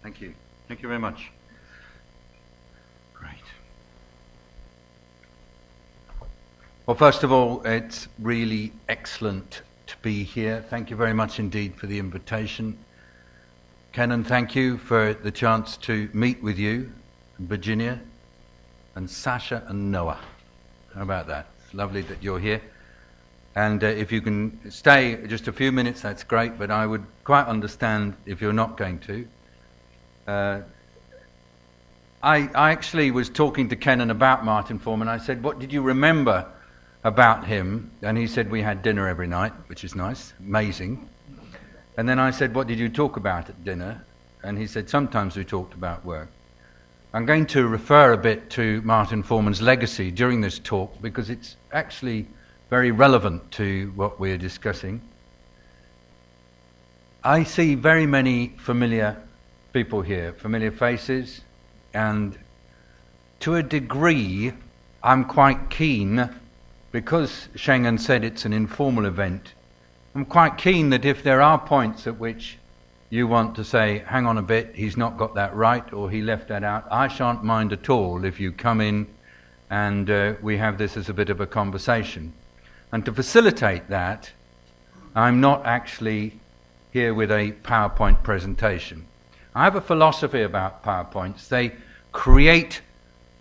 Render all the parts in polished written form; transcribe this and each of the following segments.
Thank you. Thank you very much. Great. Well, first of all, it's really excellent to be here. Thank you very much indeed for the invitation. Kenan, thank you for the chance to meet with you, Virginia, and Sasha and Noah. How about that? It's lovely that you're here. And if you can stay just a few minutes, that's great, but I would quite understand if you're not going to. I actually was talking to Kenan about Martin Forman. I said, what did you remember about him? And he said, we had dinner every night, which is nice, amazing. And then I said, what did you talk about at dinner? And he said, sometimes we talked about work. I'm going to refer a bit to Martin Forman's legacy during this talk because it's actually very relevant to what we're discussing. I see very many familiar people here, familiar faces, and to a degree I'm quite keen, because Schengen said it's an informal event, I'm quite keen that if there are points at which you want to say, hang on a bit, he's not got that right, or he left that out, I shan't mind at all if you come in and we have this as a bit of a conversation. And to facilitate that, I'm not actually here with a PowerPoint presentation. I have a philosophy about PowerPoints. They create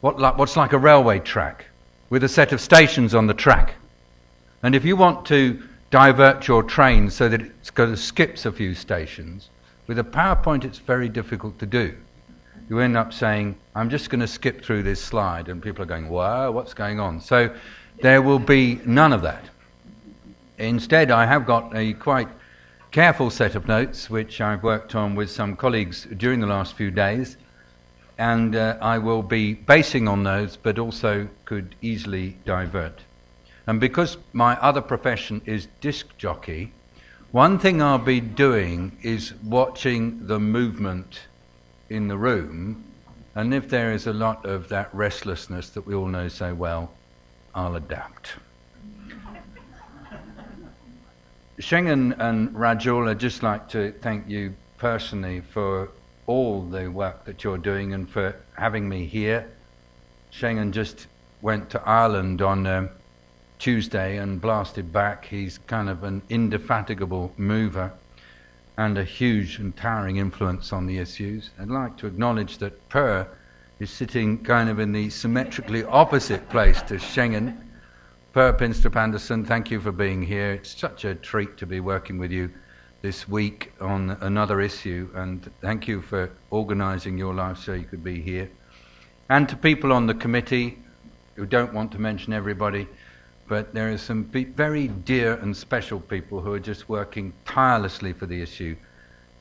what's like a railway track with a set of stations on the track. And if you want to divert your train so that it skips a few stations, with a PowerPoint it's very difficult to do. You end up saying, I'm just going to skip through this slide, and people are going, wow, what's going on? So there will be none of that. Instead, I have got a quite careful set of notes which I've worked on with some colleagues during the last few days, and I will be basing on those, but also could easily divert. And because my other profession is disc jockey, one thing I'll be doing is watching the movement in the room, and if there is a lot of that restlessness that we all know so well, I'll adapt. Schengen and Rajul, I'd just like to thank you personally for all the work that you're doing and for having me here. Schengen just went to Ireland on Tuesday and blasted back. He's kind of an indefatigable mover and a huge and towering influence on the issues. I'd like to acknowledge that Per is sitting kind of in the symmetrically opposite place to Schengen. Per Pinstrup Anderson, thank you for being here. It's such a treat to be working with you this week on another issue, and thank you for organising your life so you could be here. And to people on the committee, who don't want to mention everybody, but there are some very dear and special people who are just working tirelessly for the issue.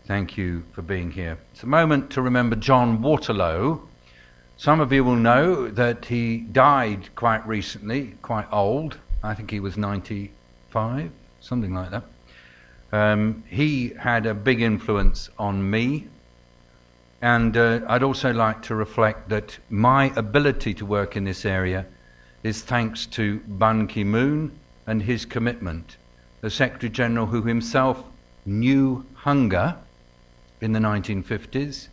Thank you for being here. It's a moment to remember John Waterlow. Some of you will know that he died quite recently, quite old. I think he was 95, something like that. He had a big influence on me. And I'd also like to reflect that my ability to work in this area is thanks to Ban Ki-moon and his commitment, the Secretary General who himself knew hunger in the 1950s.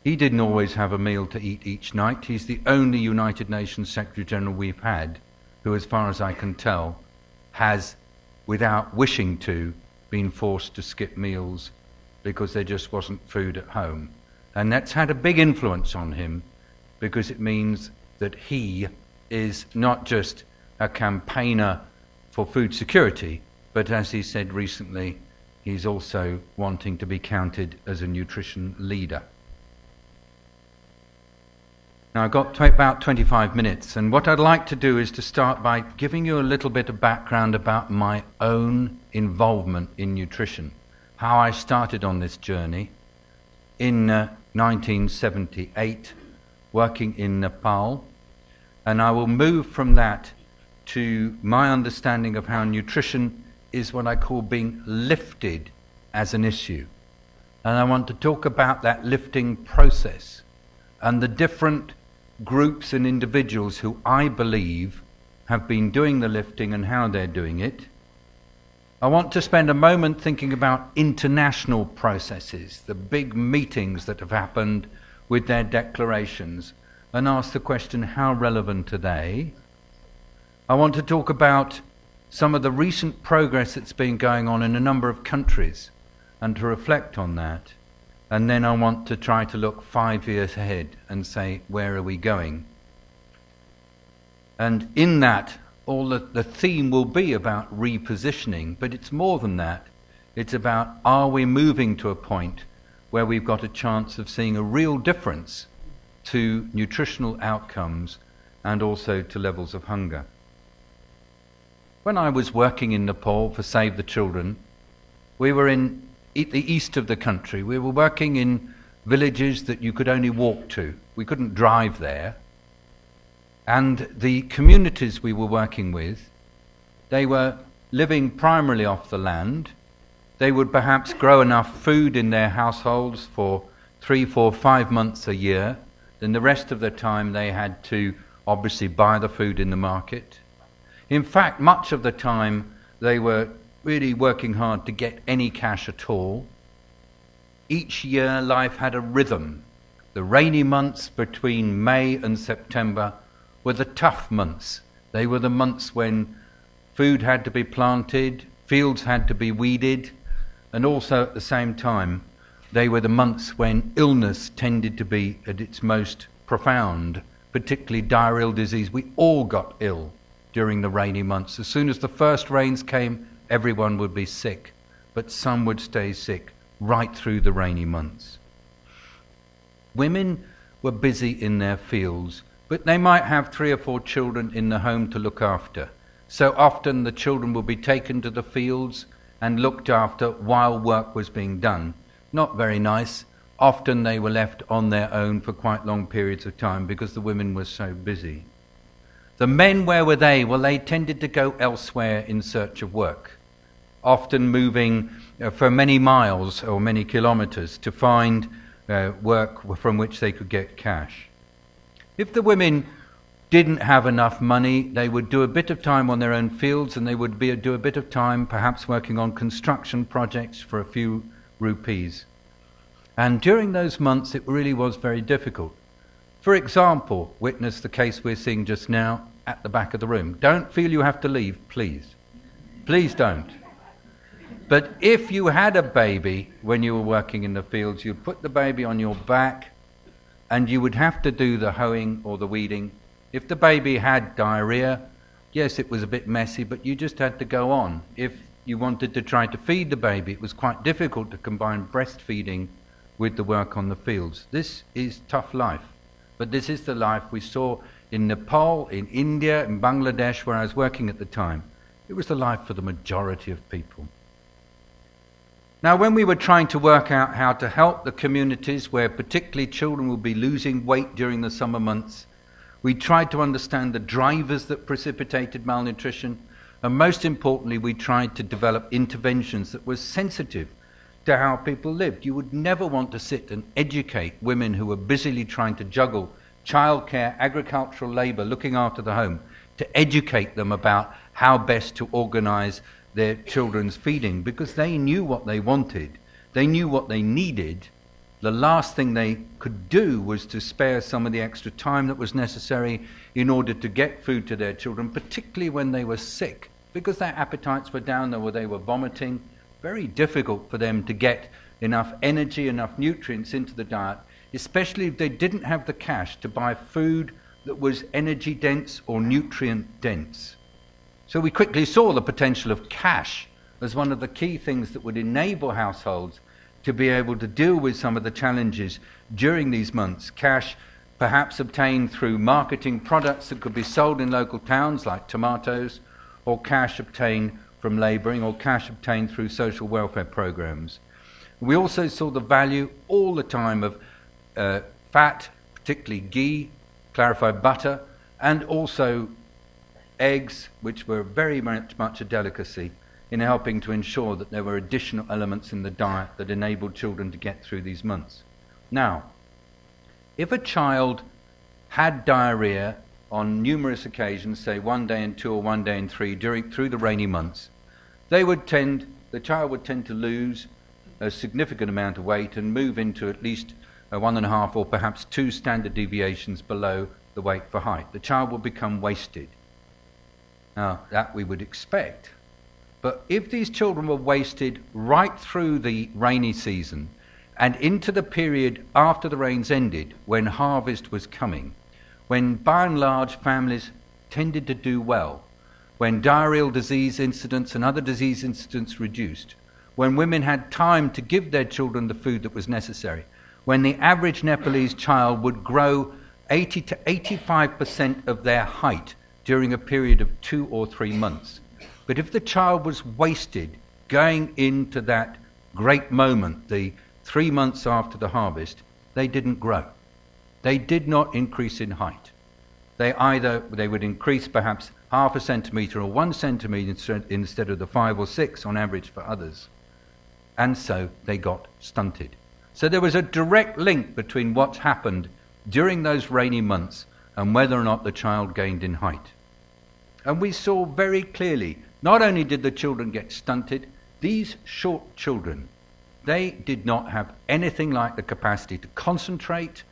He didn't always have a meal to eat each night. He's the only United Nations Secretary General we've had who, as far as I can tell, has, without wishing to, been forced to skip meals because there just wasn't food at home. And that's had a big influence on him because it means that he is not just a campaigner for food security, but as he said recently, he's also wanting to be counted as a nutrition leader. Now I've got about 25 minutes, and what I'd like to do is to start by giving you a little bit of background about my own involvement in nutrition, how I started on this journey in 1978, working in Nepal, and I will move from that to my understanding of how nutrition is what I call being lifted as an issue. And I want to talk about that lifting process and the different groups and individuals who I believe have been doing the lifting and how they're doing it. I want to spend a moment thinking about international processes, the big meetings that have happened with their declarations, and ask the question, how relevant are they? I want to talk about some of the recent progress that's been going on in a number of countries and to reflect on that. And then I want to try to look 5 years ahead and say, where are we going? And in that, the theme will be about repositioning, but it's more than that. It's about, are we moving to a point where we've got a chance of seeing a real difference to nutritional outcomes and also to levels of hunger? When I was working in Nepal for Save the Children, we were in the east of the country. We were working in villages that you could only walk to. We couldn't drive there. And the communities we were working with, they were living primarily off the land. They would perhaps grow enough food in their households for 3, 4, 5 months a year. Then the rest of the time they had to obviously buy the food in the market. In fact, much of the time they were really working hard to get any cash at all. Each year life had a rhythm. The rainy months between May and September were the tough months. They were the months when food had to be planted, fields had to be weeded, and also at the same time they were the months when illness tended to be at its most profound, particularly diarrheal disease. We all got ill during the rainy months. As soon as the first rains came, everyone would be sick, but some would stay sick right through the rainy months. Women were busy in their fields, but they might have 3 or 4 children in the home to look after. So often the children would be taken to the fields and looked after while work was being done. Not very nice. Often they were left on their own for quite long periods of time because the women were so busy. The men, where were they? Well, they tended to go elsewhere in search of work, often moving for many miles or many kilometers to find work from which they could get cash. If the women didn't have enough money, they would do a bit of time on their own fields, and they would do a bit of time perhaps working on construction projects for a few rupees. And during those months it really was very difficult. For example, witness the case we're seeing just now at the back of the room. Don't feel you have to leave, please. Please don't. But if you had a baby when you were working in the fields, you'd put the baby on your back and you would have to do the hoeing or the weeding. If the baby had diarrhea, yes, it was a bit messy, but you just had to go on. If you wanted to try to feed the baby, it was quite difficult to combine breastfeeding with the work on the fields. This is tough life. But this is the life we saw in Nepal, in India, in Bangladesh, where I was working at the time. It was the life for the majority of people. Now, when we were trying to work out how to help the communities where particularly children will be losing weight during the summer months, we tried to understand the drivers that precipitated malnutrition, and most importantly, we tried to develop interventions that were sensitive to how people lived. You would never want to sit and educate women who were busily trying to juggle childcare, agricultural labour, looking after the home, to educate them about how best to organise their children's feeding, because they knew what they wanted, they knew what they needed. The last thing they could do was to spare some of the extra time that was necessary in order to get food to their children, particularly when they were sick, because their appetites were down or they were vomiting. Very difficult for them to get enough energy, enough nutrients into the diet, especially if they didn't have the cash to buy food that was energy dense or nutrient dense. So we quickly saw the potential of cash as one of the key things that would enable households to be able to deal with some of the challenges during these months. Cash perhaps obtained through marketing products that could be sold in local towns like tomatoes, or cash obtained from labouring, or cash obtained through social welfare programs. We also saw the value all the time of fat, particularly ghee, clarified butter, and also eggs, which were very much a delicacy in helping to ensure that there were additional elements in the diet that enabled children to get through these months. Now, if a child had diarrhea on numerous occasions, say 1 day in 2 or 1 day in 3, through the rainy months, the child would tend to lose a significant amount of weight and move into at least 1.5 or perhaps 2 standard deviations below the weight for height. The child would become wasted. Now, that we would expect. But if these children were wasted right through the rainy season and into the period after the rains ended, when harvest was coming, when by and large families tended to do well, when diarrheal disease incidents and other disease incidents reduced, when women had time to give their children the food that was necessary, when the average Nepalese child would grow 80 to 85% of their height during a period of 2 or 3 months. But if the child was wasted going into that great moment, the 3 months after the harvest, they didn't grow. They did not increase in height. They would increase perhaps 0.5 centimetre or 1 centimetre instead of the 5 or 6 on average for others. And so they got stunted. So there was a direct link between what's happened during those rainy months and whether or not the child gained in height. And we saw very clearly, not only did the children get stunted, these short children, they did not have anything like the capacity to concentrate,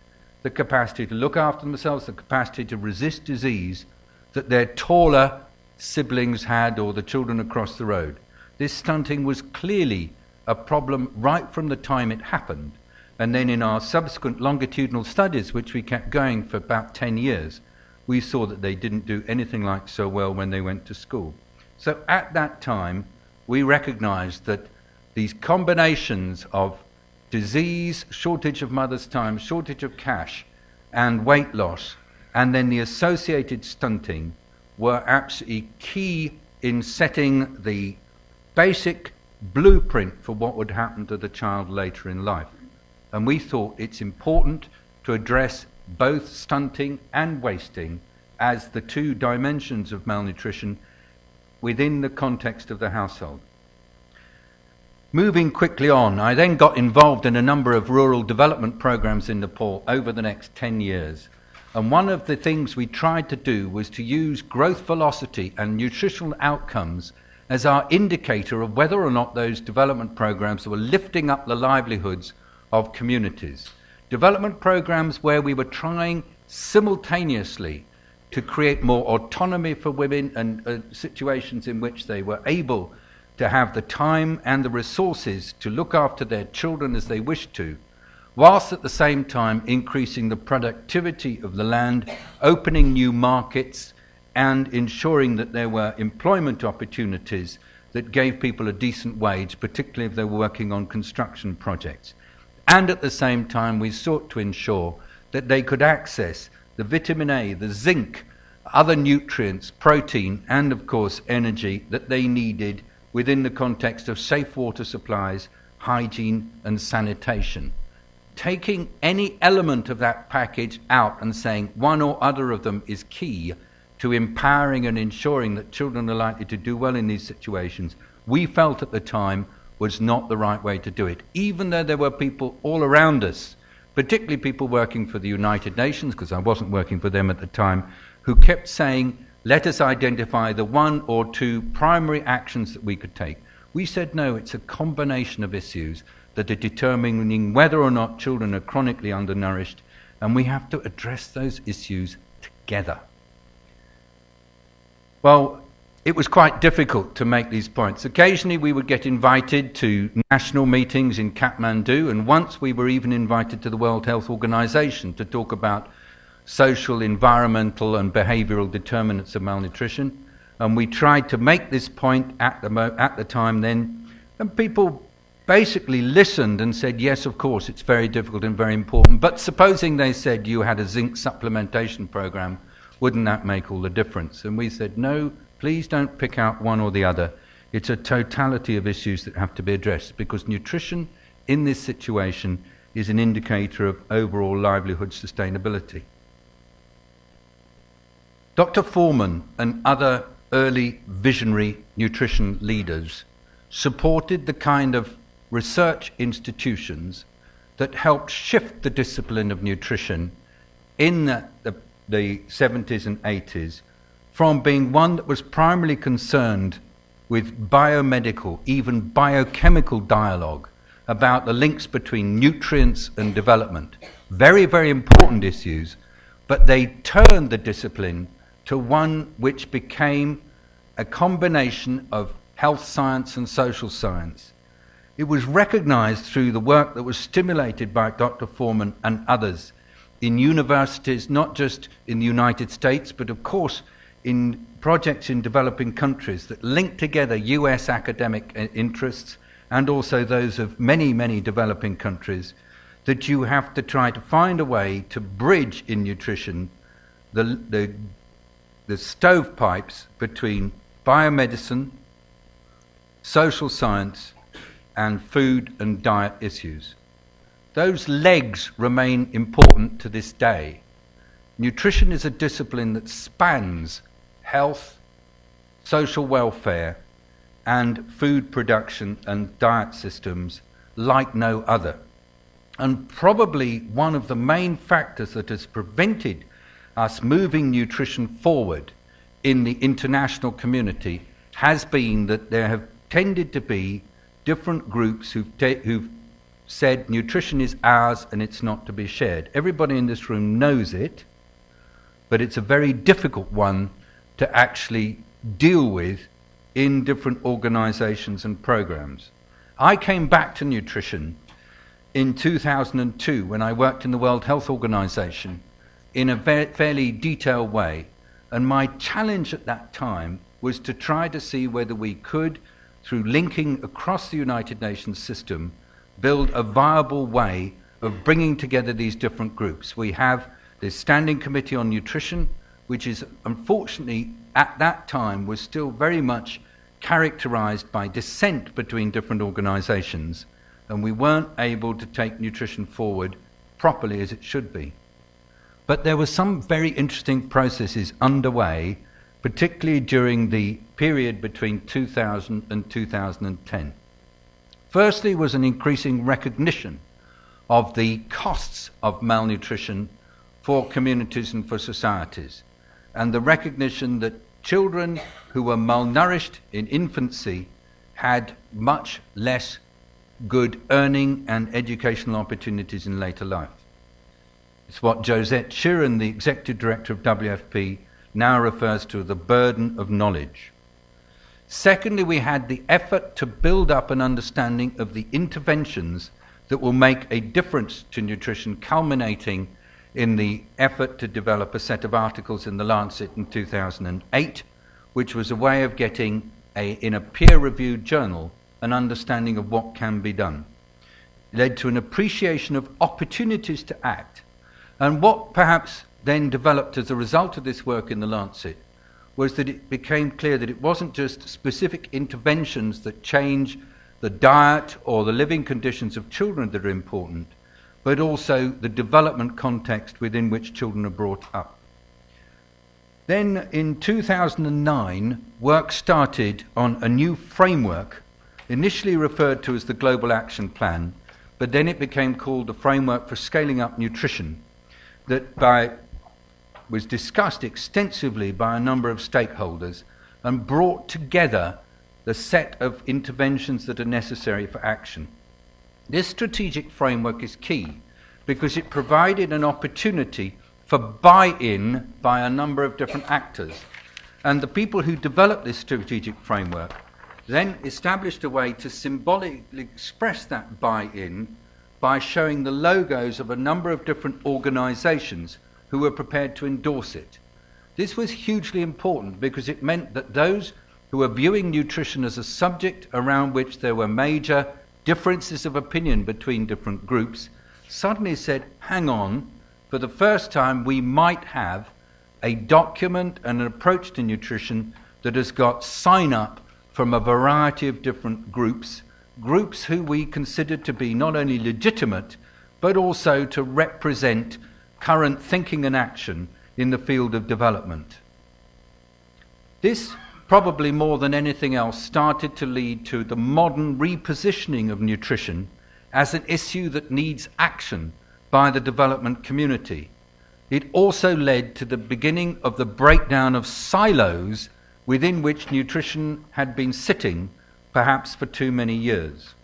the capacity to look after themselves, the capacity to resist disease that their taller siblings had, or the children across the road. This stunting was clearly a problem right from the time it happened. And then in our subsequent longitudinal studies, which we kept going for about 10 years, we saw that they didn't do anything like so well when they went to school. So at that time, we recognized that these combinations of disease, shortage of mother's time, shortage of cash, and weight loss, and then the associated stunting, were absolutely key in setting the basic blueprint for what would happen to the child later in life. And we thought it's important to address both stunting and wasting as the 2 dimensions of malnutrition within the context of the household. Moving quickly on, I then got involved in a number of rural development programs in Nepal over the next 10 years. And one of the things we tried to do was to use growth velocity and nutritional outcomes as our indicator of whether or not those development programs were lifting up the livelihoods of communities. Development programs where we were trying simultaneously to create more autonomy for women and situations in which they were able to have the time and the resources to look after their children as they wished to, whilst at the same time increasing the productivity of the land, opening new markets, and ensuring that there were employment opportunities that gave people a decent wage, particularly if they were working on construction projects. And at the same time, we sought to ensure that they could access the vitamin A, the zinc, other nutrients, protein, and of course energy that they needed within the context of safe water supplies, hygiene, and sanitation. Taking any element of that package out and saying one or other of them is key to empowering and ensuring that children are likely to do well in these situations, we felt at the time was not the right way to do it. Even though there were people all around us, particularly people working for the United Nations, because I wasn't working for them at the time, who kept saying, let us identify the 1 or 2 primary actions that we could take. We said, no, it's a combination of issues that are determining whether or not children are chronically undernourished, and we have to address those issues together. Well, it was quite difficult to make these points. Occasionally we would get invited to national meetings in Kathmandu, and once we were even invited to the World Health Organization to talk about social, environmental and behavioural determinants of malnutrition. And we tried to make this point at the time then, and people basically listened and said, yes, of course, it's very difficult and very important, but supposing they said you had a zinc supplementation program, wouldn't that make all the difference? And we said, no, please don't pick out one or the other. It's a totality of issues that have to be addressed, because nutrition in this situation is an indicator of overall livelihood sustainability. Dr. Forman and other early visionary nutrition leaders supported the kind of research institutions that helped shift the discipline of nutrition in the 70s and 80s from being one that was primarily concerned with biomedical, even biochemical dialogue about the links between nutrients and development. Very, very important issues, but they turned the discipline to one which became a combination of health science and social science. It was recognized through the work that was stimulated by Dr. Forman and others in universities, not just in the United States, but of course in projects in developing countries that link together US academic interests and also those of many, many developing countries, that you have to try to find a way to bridge in nutrition the stovepipes between biomedicine, social science, and food and diet issues. Those legs remain important to this day. Nutrition is a discipline that spans health, social welfare, and food production and diet systems like no other. And probably one of the main factors that has prevented us moving nutrition forward in the international community has been that there have tended to be different groups who've said nutrition is ours and it's not to be shared. Everybody in this room knows it, but it's a very difficult one to actually deal with in different organizations and programs. I came back to nutrition in 2002 when I worked in the World Health Organization in a fairly detailed way, and my challenge at that time was to try to see whether we could, through linking across the United Nations system, build a viable way of bringing together these different groups. We have this Standing Committee on Nutrition, which is unfortunately at that time was still very much characterized by dissent between different organizations, and we weren't able to take nutrition forward properly as it should be. But there were some very interesting processes underway, particularly during the period between 2000 and 2010. Firstly was an increasing recognition of the costs of malnutrition for communities and for societies, and the recognition that children who were malnourished in infancy had much less good earning and educational opportunities in later life. It's what Josette Sheeran, the Executive Director of WFP, now refers to as the burden of knowledge. Secondly, we had the effort to build up an understanding of the interventions that will make a difference to nutrition, culminating in the effort to develop a set of articles in The Lancet in 2008, which was a way of getting, in a peer-reviewed journal, an understanding of what can be done. It led to an appreciation of opportunities to act. And what perhaps then developed as a result of this work in The Lancet was that it became clear that it wasn't just specific interventions that change the diet or the living conditions of children that are important, but also the development context within which children are brought up. Then in 2009, work started on a new framework, initially referred to as the Global Action Plan, but then it became called the Framework for Scaling Up Nutrition, that was discussed extensively by a number of stakeholders and brought together the set of interventions that are necessary for action. This strategic framework is key because it provided an opportunity for buy-in by a number of different actors. And the people who developed this strategic framework then established a way to symbolically express that buy-in by showing the logos of a number of different organizations who were prepared to endorse it. This was hugely important because it meant that those who were viewing nutrition as a subject around which there were major differences of opinion between different groups suddenly said, hang on, for the first time we might have a document and an approach to nutrition that has got sign-up from a variety of different groups who we considered to be not only legitimate, but also to represent current thinking and action in the field of development. This, probably more than anything else, started to lead to the modern repositioning of nutrition as an issue that needs action by the development community. It also led to the beginning of the breakdown of silos within which nutrition had been sitting perhaps for too many years.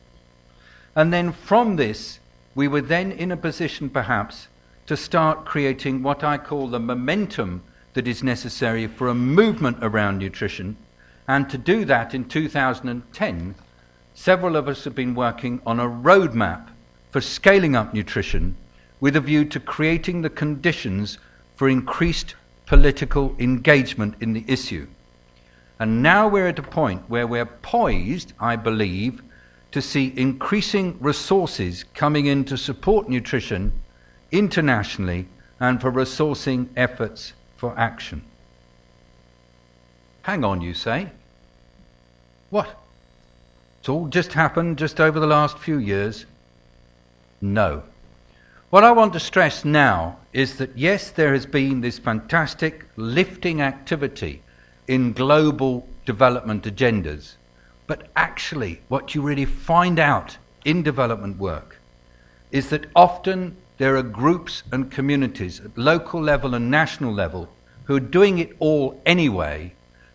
And then from this, we were then in a position perhaps to start creating what I call the momentum that is necessary for a movement around nutrition. And to do that in 2010, several of us have been working on a roadmap for scaling up nutrition with a view to creating the conditions for increased political engagement in the issue. And now we're at a point where we're poised, I believe, to see increasing resources coming in to support nutrition internationally and for resourcing efforts for action. Hang on, you say. What? It's all just happened just over the last few years? No. What I want to stress now is that yes, there has been this fantastic lifting activity in global development agendas, but actually what you really find out in development work is that often there are groups and communities at local level and national level who are doing it all anyway,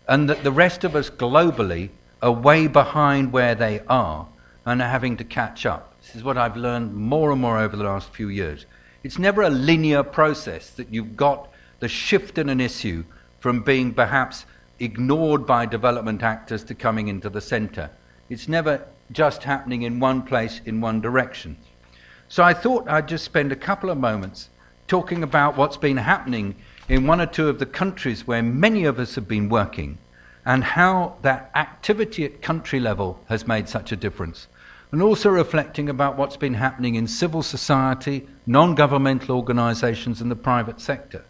and that the rest of us globally are way behind where they are and are having to catch up. This is what I've learned more and more over the last few years. It's never a linear process that you've got the shift in an issue from being perhaps ignored by development actors to coming into the centre. It's never just happening in one place, in one direction. So I thought I'd just spend a couple of moments talking about what's been happening in one or two of the countries where many of us have been working, and how that activity at country level has made such a difference. And also reflecting about what's been happening in civil society, non-governmental organisations and the private sector.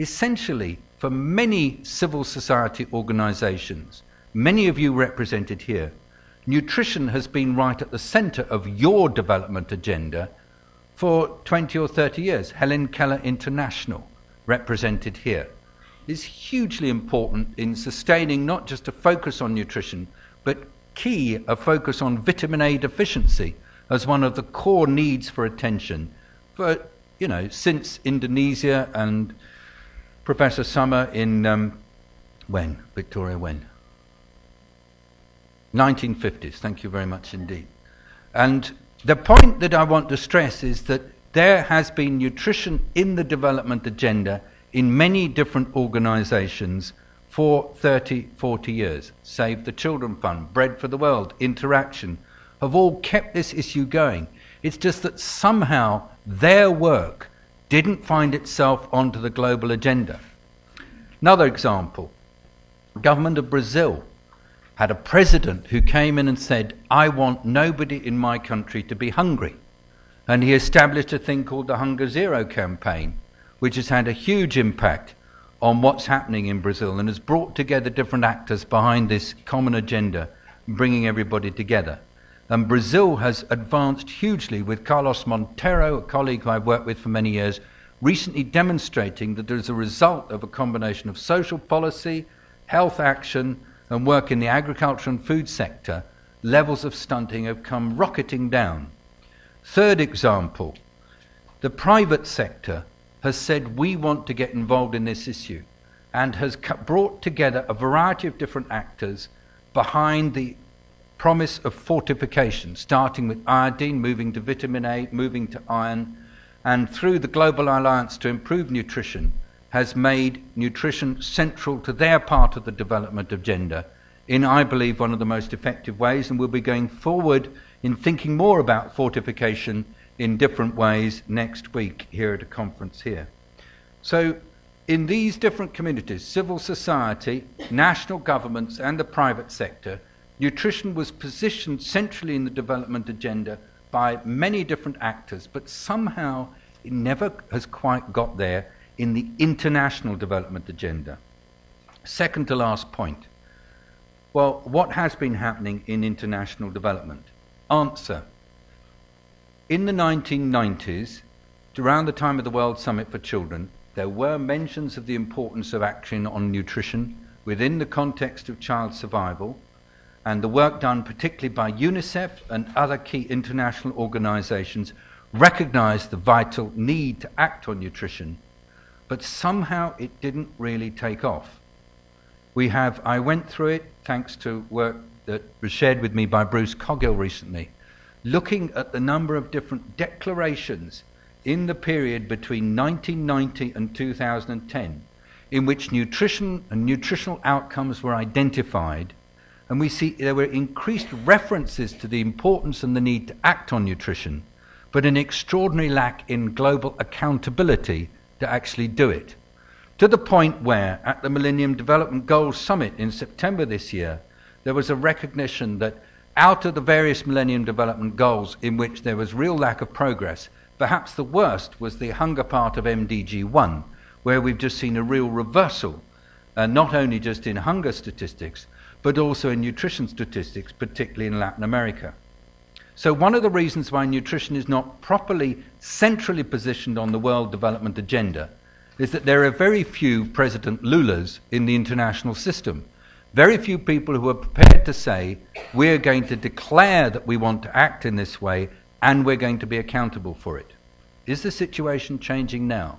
Essentially, for many civil society organisations, many of you represented here, nutrition has been right at the centre of your development agenda for 20 or 30 years. Helen Keller International, represented here, is hugely important in sustaining not just a focus on nutrition, but a focus on vitamin A deficiency as one of the core needs for attention for, since Indonesia and Professor Summer in, Victoria, when? 1950s, thank you very much indeed. And the point that I want to stress is that there has been nutrition in the development agenda in many different organisations for 30, 40 years. Save the Children Fund, Bread for the World, Interaction, have all kept this issue going. It's just that somehow their work didn't find itself onto the global agenda. Another example, the government of Brazil had a president who came in and said, I want nobody in my country to be hungry. And he established a thing called the Hunger Zero campaign, which has had a huge impact on what's happening in Brazil and has brought together different actors behind this common agenda, bringing everybody together. And Brazil has advanced hugely with Carlos Monteiro, a colleague who I've worked with for many years, recently demonstrating that as a result of a combination of social policy, health action, and work in the agriculture and food sector, levels of stunting have come rocketing down. Third example, the private sector has said we want to get involved in this issue and has brought together a variety of different actors behind the promise of fortification, starting with iodine, moving to vitamin A, moving to iron, and through the Global Alliance to Improve Nutrition has made nutrition central to their part of the development agenda in, I believe, one of the most effective ways, and we'll be going forward in thinking more about fortification in different ways next week here at a conference here. So in these different communities, civil society, national governments and the private sector, nutrition was positioned centrally in the development agenda by many different actors, but somehow it never has quite got there in the international development agenda. Second to last point. Well, what has been happening in international development? Answer. In the 1990s, around the time of the World Summit for Children, there were mentions of the importance of action on nutrition within the context of child survival, and the work done particularly by UNICEF and other key international organisations recognised the vital need to act on nutrition, but somehow it didn't really take off. I went through it thanks to work that was shared with me by Bruce Coggill recently, looking at the number of different declarations in the period between 1990 and 2010 in which nutrition and nutritional outcomes were identified, and we see there were increased references to the importance and the need to act on nutrition, but an extraordinary lack in global accountability to actually do it. To the point where, at the Millennium Development Goals Summit in September this year, there was a recognition that out of the various Millennium Development Goals in which there was real lack of progress, perhaps the worst was the hunger part of MDG 1, where we've just seen a real reversal, not only just in hunger statistics, but also in nutrition statistics, particularly in Latin America. So one of the reasons why nutrition is not properly centrally positioned on the world development agenda is that there are very few President Lulas in the international system. Very few people who are prepared to say, we're going to declare that we want to act in this way and we're going to be accountable for it. Is the situation changing now?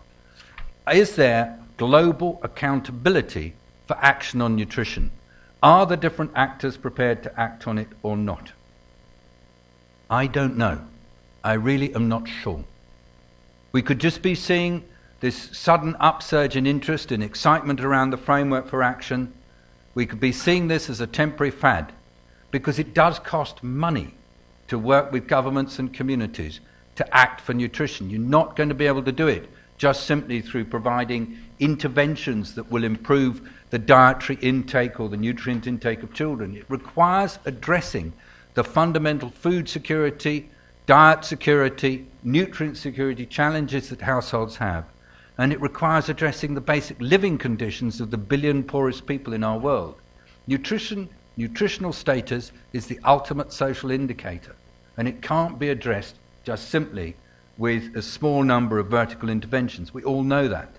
Is there global accountability for action on nutrition? Are the different actors prepared to act on it or not? I don't know. I really am not sure. We could just be seeing this sudden upsurge in interest and excitement around the framework for action. We could be seeing this as a temporary fad, because it does cost money to work with governments and communities to act for nutrition. You're not going to be able to do it just simply through providing interventions that will improve the dietary intake or the nutrient intake of children. It requires addressing the fundamental food security, diet security, nutrient security challenges that households have. And it requires addressing the basic living conditions of the billion poorest people in our world. Nutritional status is the ultimate social indicator, and it can't be addressed just simply with a small number of vertical interventions. We all know that.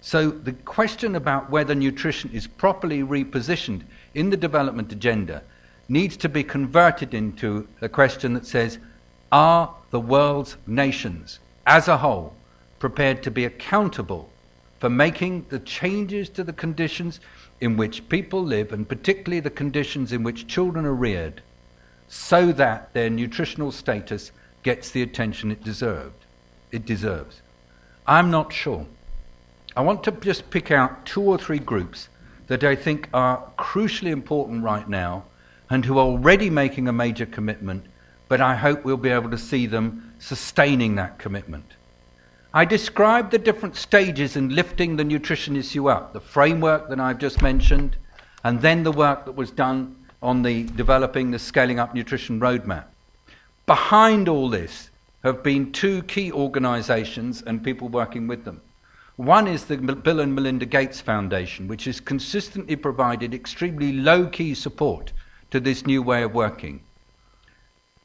So the question about whether nutrition is properly repositioned in the development agenda needs to be converted into a question that says, are the world's nations as a whole prepared to be accountable for making the changes to the conditions in which people live, and particularly the conditions in which children are reared, so that their nutritional status gets the attention it deserves? I'm not sure. I want to just pick out 2 or 3 groups that I think are crucially important right now and who are already making a major commitment, but I hope we'll be able to see them sustaining that commitment. I described the different stages in lifting the nutrition issue up, the framework that I've just mentioned, and then the work that was done on the developing the Scaling Up Nutrition Roadmap. Behind all this have been 2 key organizations and people working with them. One is the Bill and Melinda Gates Foundation, which has consistently provided extremely low-key support to this new way of working.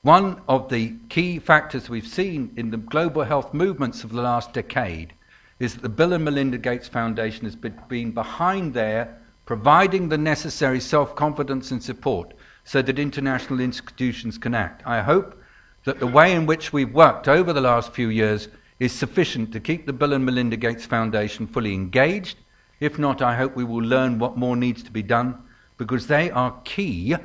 One of the key factors we've seen in the global health movements of the last decade is that the Bill and Melinda Gates Foundation has been behind there, providing the necessary self-confidence and support so that international institutions can act. I hope that the way in which we've worked over the last few years is sufficient to keep the Bill and Melinda Gates Foundation fully engaged. If not, I hope we will learn what more needs to be done, because they are key.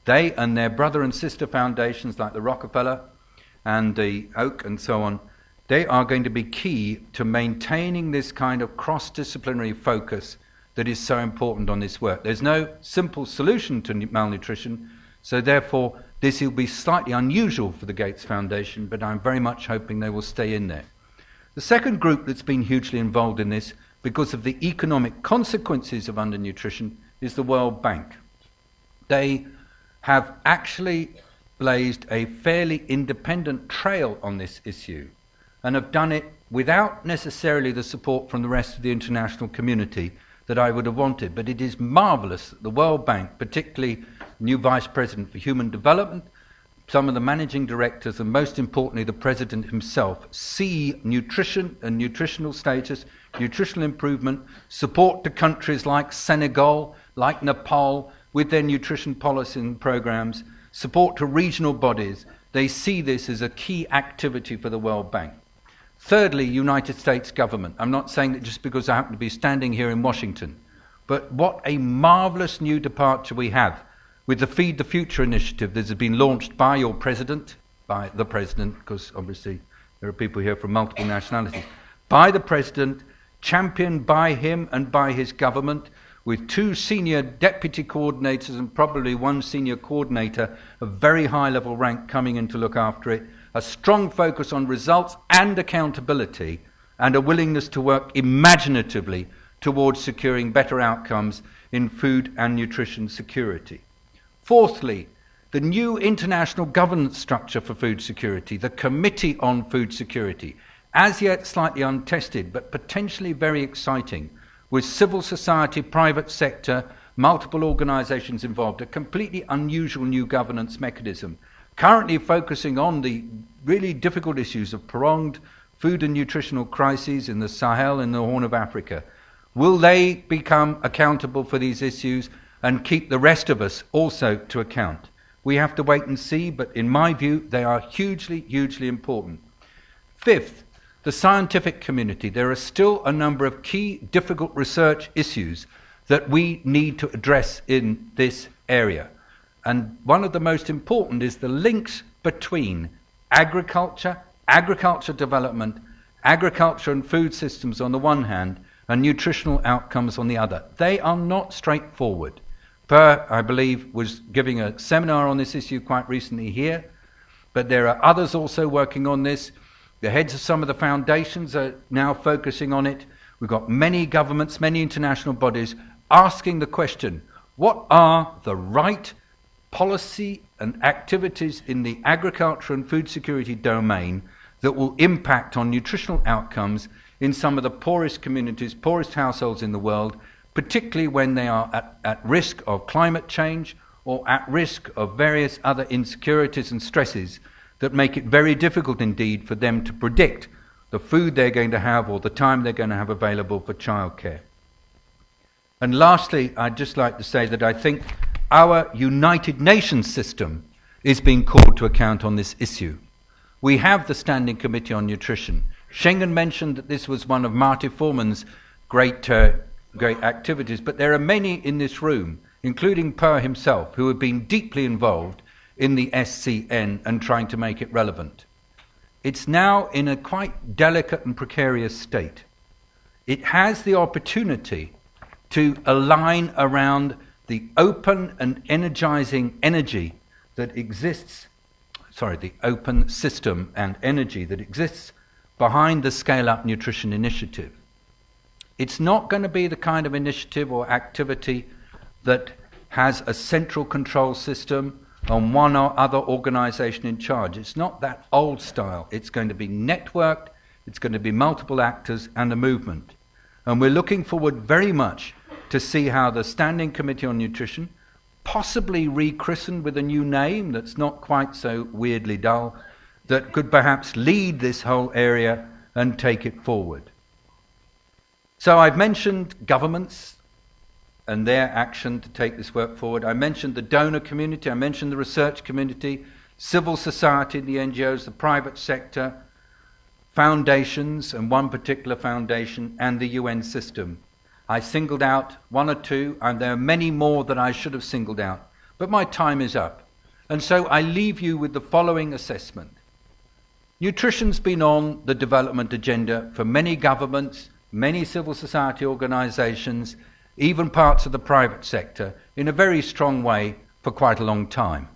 They and their brother and sister foundations like the Rockefeller and the Oak and so on, they are going to be key to maintaining this kind of cross-disciplinary focus that is so important on this work. There's no simple solution to malnutrition, so therefore this will be slightly unusual for the Gates Foundation, but I'm very much hoping they will stay in there. The second group that's been hugely involved in this because of the economic consequences of undernutrition is the World Bank. They have actually blazed a fairly independent trail on this issue and have done it without necessarily the support from the rest of the international community that I would have wanted. But it is marvellous that the World Bank, particularly new Vice President for Human Development, some of the managing directors, and most importantly the President himself, see nutrition and nutritional status, nutritional improvement, support to countries like Senegal, like Nepal, with their nutrition policy and programs, support to regional bodies. They see this as a key activity for the World Bank. Thirdly, United States government. I'm not saying that just because I happen to be standing here in Washington, But what a marvellous new departure we have with the Feed the Future initiative that has been launched by your president, by the president, because obviously there are people here from multiple nationalities, by the president, championed by him and by his government, with 2 senior deputy coordinators and probably 1 senior coordinator of very high level rank coming in to look after it, a strong focus on results and accountability, and a willingness to work imaginatively towards securing better outcomes in food and nutrition security. Fourthly, the new international governance structure for food security, the Committee on Food Security, as yet slightly untested but potentially very exciting, with civil society, private sector, multiple organisations involved, a completely unusual new governance mechanism, currently focusing on the really difficult issues of prolonged food and nutritional crises in the Sahel and the Horn of Africa. Will they become accountable for these issues and keep the rest of us also to account? We have to wait and see, but in my view, they are hugely, hugely important. Fifth, the scientific community. There are still a number of key, difficult research issues that we need to address in this area. And one of the most important is the links between agriculture, agriculture development, agriculture and food systems on the one hand, and nutritional outcomes on the other. They are not straightforward. Per, I believe, was giving a seminar on this issue quite recently here, but there are others also working on this. The heads of some of the foundations are now focusing on it. We've got many governments, many international bodies asking the question, what are the right policy and activities in the agriculture and food security domain that will impact on nutritional outcomes in some of the poorest communities, poorest households in the world, particularly when they are at risk of climate change or at risk of various other insecurities and stresses that make it very difficult indeed for them to predict the food they're going to have or the time they're going to have available for childcare. And lastly, I'd just like to say that I think our United Nations system is being called to account on this issue. We have the Standing Committee on Nutrition. Schengen mentioned that this was one of Marty Forman's great activities, but there are many in this room, including Per himself, who have been deeply involved in the SCN and trying to make it relevant. It's now in a quite delicate and precarious state. It has the opportunity to align around the open and energizing energy that exists, the open system and energy that exists behind the Scale Up Nutrition initiative. It's not going to be the kind of initiative or activity that has a central control system on one or other organization in charge. It's not that old style. It's going to be networked, it's going to be multiple actors and a movement. And we're looking forward very much to see how the Standing Committee on Nutrition, possibly rechristened with a new name that's not quite so weirdly dull, that could perhaps lead this whole area and take it forward. So I've mentioned governments and their action to take this work forward. I mentioned the donor community, I mentioned the research community, civil society, the NGOs, the private sector, foundations, and one particular foundation, and the UN system. I singled out one or two, and there are many more that I should have singled out, but my time is up. And so I leave you with the following assessment. Nutrition's been on the development agenda for many governments, many civil society organizations, even parts of the private sector, in a very strong way for quite a long time.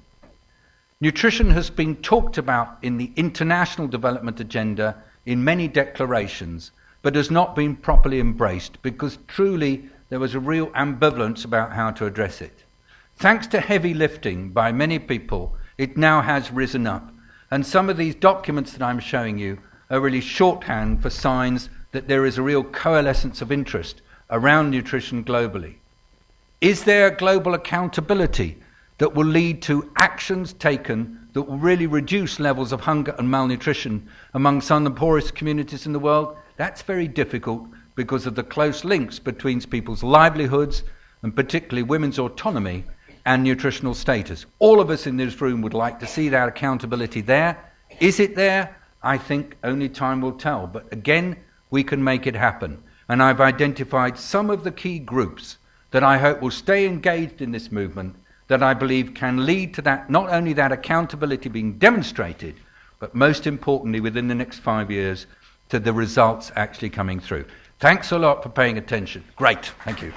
Nutrition has been talked about in the international development agenda in many declarations, but has not been properly embraced because truly there was a real ambivalence about how to address it. Thanks to heavy lifting by many people, it now has risen up. And some of these documents that I'm showing you are really shorthand for signs that there is a real coalescence of interest around nutrition globally. Is there global accountability that will lead to actions taken that will really reduce levels of hunger and malnutrition among some of the poorest communities in the world? That's very difficult because of the close links between people's livelihoods and particularly women's autonomy and nutritional status. All of us in this room would like to see that accountability there. Is it there? I think only time will tell. But again, we can make it happen. And I've identified some of the key groups that I hope will stay engaged in this movement, that I believe can lead to that, not only that accountability being demonstrated, but most importantly within the next 5 years, to the results actually coming through. Thanks a lot for paying attention. Great. Thank you.